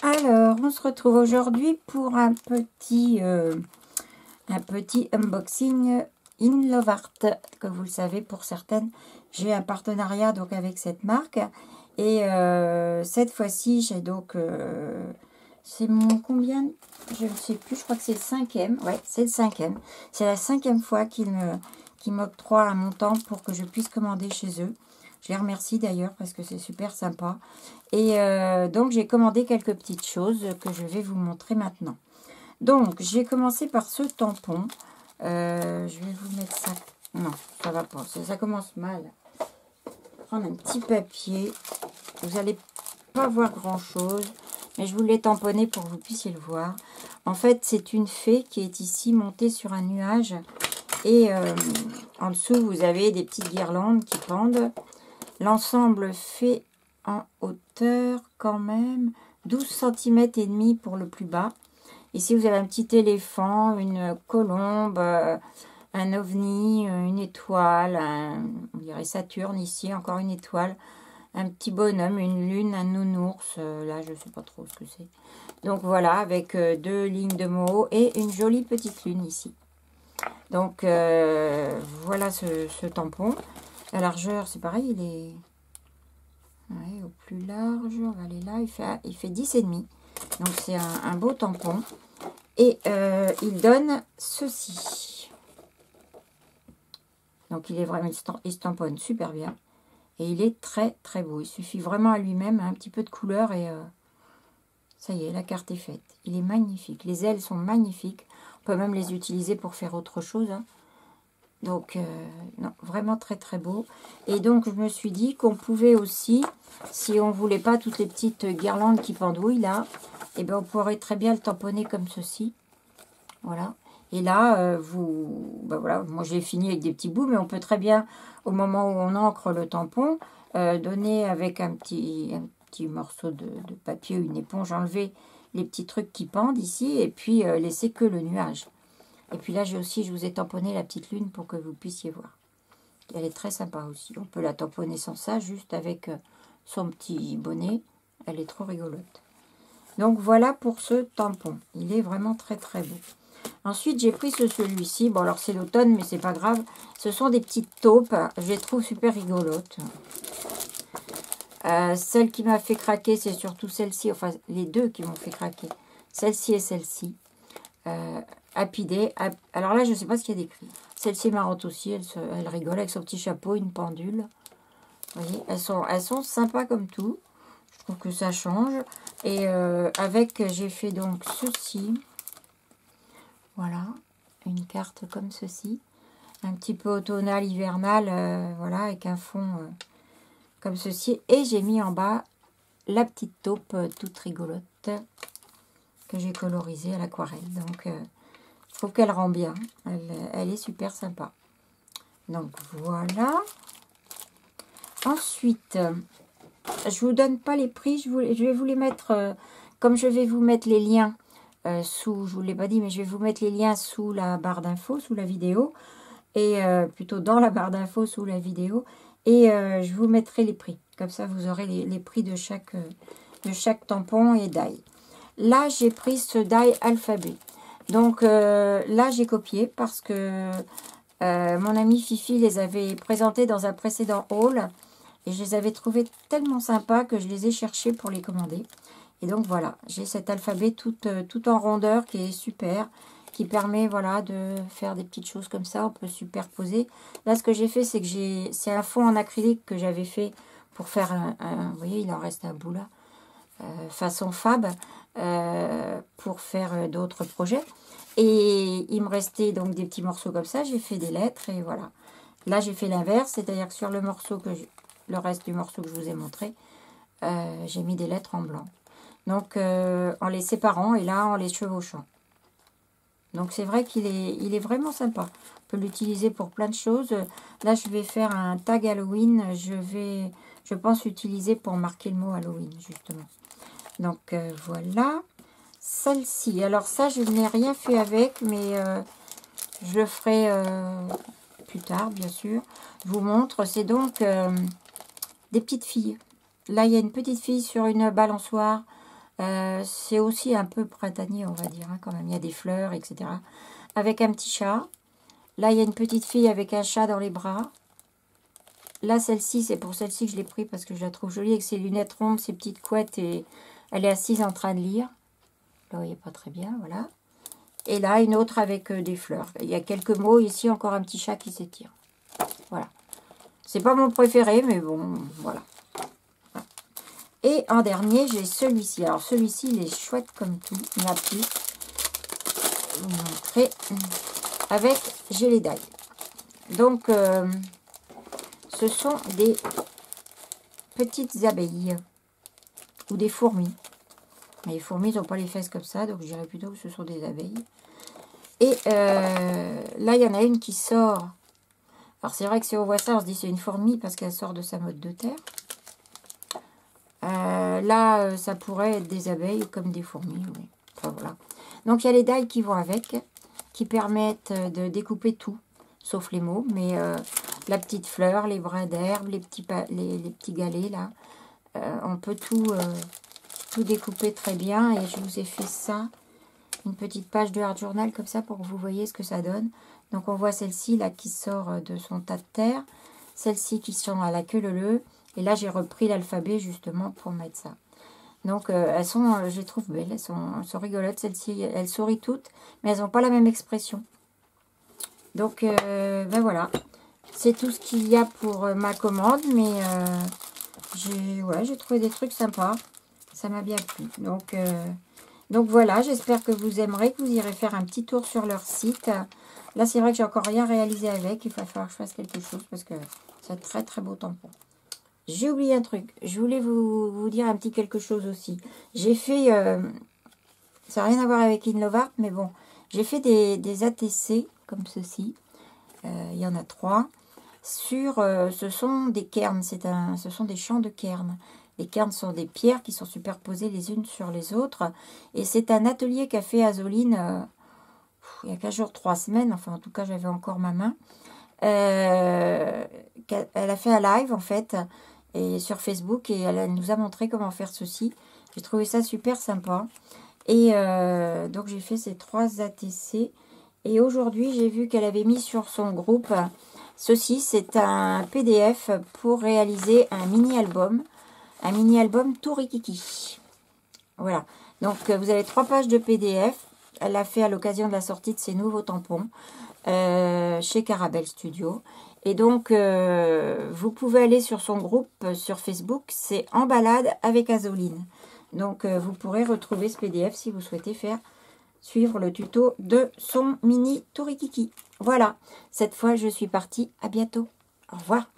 Alors, on se retrouve aujourd'hui pour un petit unboxing in Love Art. Que vous le savez, pour certaines, j'ai un partenariat donc avec cette marque. Et cette fois-ci, j'ai donc... c'est mon combien? Je ne sais plus, je crois que c'est le 5e. Ouais, c'est le 5e. C'est la 5e fois qu'ils m'octroient un montant pour que je puisse commander chez eux. Je les remercie d'ailleurs parce que c'est super sympa. Et donc, j'ai commandé quelques petites choses que je vais vous montrer maintenant. Donc, j'ai commencé par ce tampon. Je vais vous mettre ça. Non, ça va pas. Ça commence mal. Prendre un petit papier. Vous n'allez pas voir grand-chose. Mais je vous l'ai tamponné pour que vous puissiez le voir. En fait, c'est une fée qui est ici montée sur un nuage. Et en dessous, vous avez des petites guirlandes qui pendent. L'ensemble fait en hauteur quand même 12 cm et demi pour le plus bas. Ici, vous avez un petit éléphant, une colombe, un ovni, une étoile, on dirait Saturne ici, encore une étoile, un petit bonhomme, une lune, un nounours, là je ne sais pas trop ce que c'est. Donc voilà, avec deux lignes de mots et une jolie petite lune ici. Donc voilà ce tampon. La largeur, c'est pareil, il est au plus large, on va aller là, il fait 10,5. Donc c'est un beau tampon. Et il donne ceci. Donc il est vraiment, il se tamponne super bien. Et il est très très beau. Il suffit vraiment à lui-même un petit peu de couleur et ça y est, la carte est faite. Il est magnifique. Les ailes sont magnifiques. On peut même les utiliser pour faire autre chose, hein. Donc, non, vraiment très très beau. Et donc, je me suis dit qu'on pouvait aussi, si on ne voulait pas toutes les petites guirlandes qui pendouillent là, et ben on pourrait très bien le tamponner comme ceci. Voilà. Et là, ben voilà, moi j'ai fini avec des petits bouts, mais on peut très bien, au moment où on ancre le tampon, donner avec un petit morceau de papier ou une éponge, enlever les petits trucs qui pendent ici, et puis laisser que le nuage. Et puis là, je vous ai tamponné la petite lune pour que vous puissiez voir. Elle est très sympa aussi. On peut la tamponner sans ça, juste avec son petit bonnet. Elle est trop rigolote. Donc voilà pour ce tampon. Il est vraiment très très beau. Ensuite, j'ai pris celui-ci. Bon, alors c'est l'automne, mais c'est pas grave. Ce sont des petites taupes. Je les trouve super rigolotes. Celle qui m'a fait craquer, c'est surtout celle-ci. Enfin, les deux qui m'ont fait craquer. Celle-ci et celle-ci. Happy Day. Alors là, je ne sais pas ce qu'il y a d'écrit. Celle-ci est marrante aussi. Elle rigole avec son petit chapeau, une pendule. Vous voyez, elles sont sympas comme tout. Je trouve que ça change. Et j'ai fait donc ceci. Voilà. Une carte comme ceci. Un petit peu automnal, hivernal. Voilà, avec un fond comme ceci. Et j'ai mis en bas la petite taupe toute rigolote que j'ai colorisée à l'aquarelle. Donc... je trouve qu'elle rend bien. Elle est super sympa. Donc voilà. Ensuite, je vous donne pas les prix. Je vais vous les mettre, comme je vais vous mettre les liens sous, je vous l'ai pas dit, mais je vais vous mettre les liens sous la barre d'infos, sous la vidéo. Et plutôt dans la barre d'infos, sous la vidéo. Et je vous mettrai les prix. Comme ça, vous aurez les prix de chaque tampon et die. Là, j'ai pris ce die alphabet. Donc là, j'ai copié parce que mon amie Fifi les avait présentés dans un précédent haul. Et je les avais trouvés tellement sympas que je les ai cherchés pour les commander. Et donc voilà, j'ai cet alphabet tout en rondeur qui est super. Qui permet voilà, de faire des petites choses comme ça. On peut superposer. Là, ce que j'ai fait, c'est que c'est un fond en acrylique que j'avais fait pour faire vous voyez, il en reste un bout là. Façon fab. Pour faire d'autres projets. Et il me restait donc des petits morceaux comme ça. J'ai fait des lettres et voilà. Là, j'ai fait l'inverse. C'est-à-dire que sur le morceau le reste du morceau que je vous ai montré, j'ai mis des lettres en blanc. Donc, en les séparant et là, en les chevauchant. Donc, c'est vrai qu'il est vraiment sympa. On peut l'utiliser pour plein de choses. Là, je vais faire un tag Halloween. Je pense l'utiliser pour marquer le mot Halloween, justement. Donc, voilà. Celle-ci. Alors, ça, je n'ai rien fait avec, mais je le ferai plus tard, bien sûr. Je vous montre. C'est donc des petites filles. Là, il y a une petite fille sur une balançoire C'est aussi un peu printanier, on va dire, hein, quand même. Il y a des fleurs, etc. Avec un petit chat. Là, il y a une petite fille avec un chat dans les bras. Là, celle-ci, c'est pour celle-ci que je l'ai pris parce que je la trouve jolie avec ses lunettes rondes, ses petites couettes et elle est assise en train de lire. Là, vous voyez pas très bien, voilà. Et là, une autre avec des fleurs. Il y a quelques mots. Ici, encore un petit chat qui s'étire. Voilà. C'est pas mon préféré, mais bon, voilà. Et en dernier, j'ai celui-ci. Alors, celui-ci, il est chouette comme tout. Il m'a plu. Je vais vous montrer. Avec gelée d'ail. Donc, ce sont des petites abeilles. Ou des fourmis. Mais les fourmis n'ont pas les fesses comme ça. Donc, je dirais plutôt que ce sont des abeilles. Et là, il y en a une qui sort. Alors, c'est vrai que si on voit ça, on se dit c'est une fourmi parce qu'elle sort de sa motte de terre. Là, ça pourrait être des abeilles comme des fourmis. Oui. Enfin, voilà. Donc, il y a les dailles qui vont avec, qui permettent de découper tout, sauf les mots. Mais la petite fleur, les brins d'herbe, les petits galets, là, on peut tout découper très bien. Et je vous ai fait ça, une petite page de Art Journal comme ça pour que vous voyez ce que ça donne. Donc, on voit celle-ci, là, qui sort de son tas de terre. Celle-ci qui sont à la queue leu-leu. Et là, j'ai repris l'alphabet, justement, pour mettre ça. Donc, elles sont, je les trouve belles. Elles sont rigolotes. Celles-ci, elles sourient toutes, mais elles n'ont pas la même expression. Donc, ben voilà. C'est tout ce qu'il y a pour ma commande. Mais j'ai trouvé des trucs sympas. Ça m'a bien plu. Donc voilà, j'espère que vous aimerez, que vous irez faire un petit tour sur leur site. Là, c'est vrai que j'ai encore rien réalisé avec. Il va falloir que je fasse quelque chose parce que c'est un très très beau tampon. J'ai oublié un truc. Je voulais vous dire un petit quelque chose aussi. J'ai fait... ça n'a rien à voir avec Inlovart, mais bon. J'ai fait des ATC comme ceci. Il y en a 3. Ce sont des cairns. Ce sont des champs de cairns. Les cairns sont des pierres qui sont superposées les unes sur les autres. Et c'est un atelier qu'a fait Azoline il y a 15 jours, 3 semaines. Enfin, en tout cas, j'avais encore ma main. Elle a fait un live, en fait, et sur Facebook. Et elle nous a montré comment faire ceci. J'ai trouvé ça super sympa. Et donc, j'ai fait ces 3 ATC. Et aujourd'hui, j'ai vu qu'elle avait mis sur son groupe... Ceci, c'est un PDF pour réaliser un mini-album. Un mini-album tout rikiki. Voilà. Donc, vous avez 3 pages de PDF. Elle l'a fait à l'occasion de la sortie de ses nouveaux tampons chez Carabel Studio. Et donc, vous pouvez aller sur son groupe sur Facebook. C'est En balade avec Azoline. Donc, vous pourrez retrouver ce PDF si vous souhaitez suivre le tuto de son mini tout rikiki. Voilà. Cette fois, je suis partie. À bientôt. Au revoir.